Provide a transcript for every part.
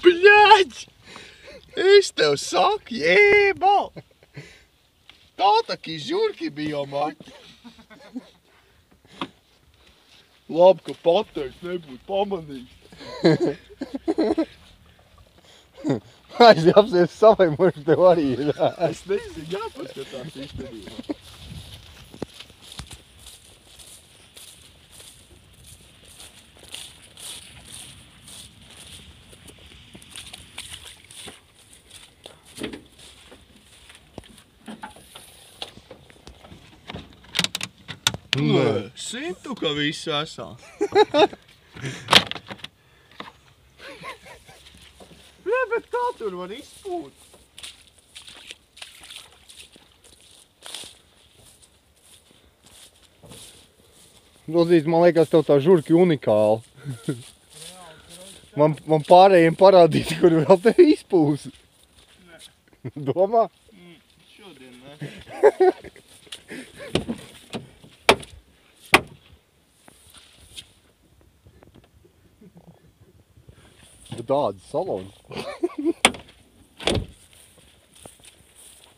Bļaģ! Es tev saku, jēba! Tā taki žurki bija, maķi. Labi, ka pateiks nebūtu pamanījis. Aizjāpsies savai muši tev arī ir. Es nezinu, jāpaskatās īstenībā. Nē, sintu, ka viss esā. Nē, bet kā tur var izpūt? Rozīt, man liekas, tev tā žurki unikāli. Man pārējiem parādīt, kur vēl tev izpūs. Nē. Domā? Šodien, ne? Tādas salons.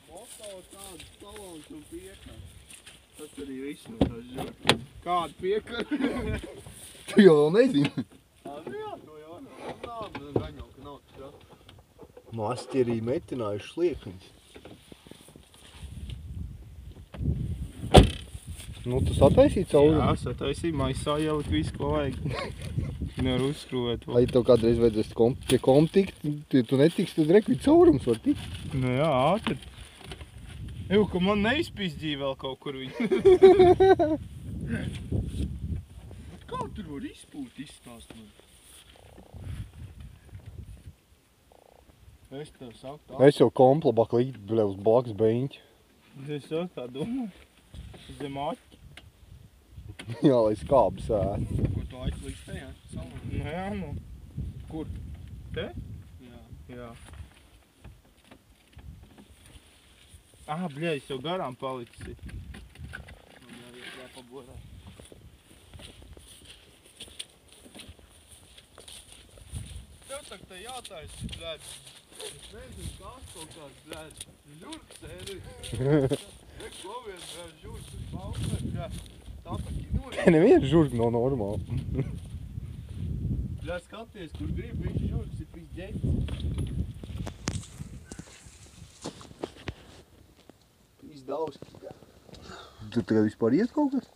Moto tādas salons un piekar. Tas arī viss no tās žurki. Kāda piekar? Tu jau vēl nezini. Jā, to jau nav. Gaņo, ka nav tas. Mastierī metinājuši slieknis. Nu, tu sataisīji caurumu? Jā, sataisīju, maisā ielikt visu, ko vajag. Nevar uzskrūvēt. Vai tev kādreiz vajadzēs pie kom tikt, tu netiksi, tad rekvi caurums var tikt. Nu jā, ātri. Eju, ka man neizpizdīja vēl kaut kur viņu. Kā tur var izpūt izstāst man? Es tev saku tā. Es jau komplabāk likt, bļa, uz blakus beņķi. Es jau tā domāju. Zem aķi. Jā, lai skābs ēd. Ko tu aķi līdz te, jā? Salon. Nu jā, nu. Kur? Te? Jā. Jā. Aha, bļa, es jau garām palicis. Man jāpaborā. Tev tak te jātaisi, bļaļ. Es nezinu, kas kaut kāds, bļaļ. Žurks ēri. Neko vien, bļaļ, žurks uz balta, bļaļ. Tā tak ir Neviena žurka nav normāla. Bļaļ, skaties, kur grib, viņš žurks ir viss ģeķis. Viss daudz. Tu tagad vispār iet kaut kas?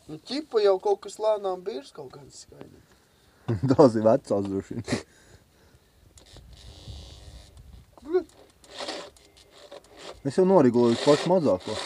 Nu, ķipa jau kaut kas lēnām birs kaut kāds skaidrs. Tās ir vecās droši. Es jau noriguloju pašu mazāko.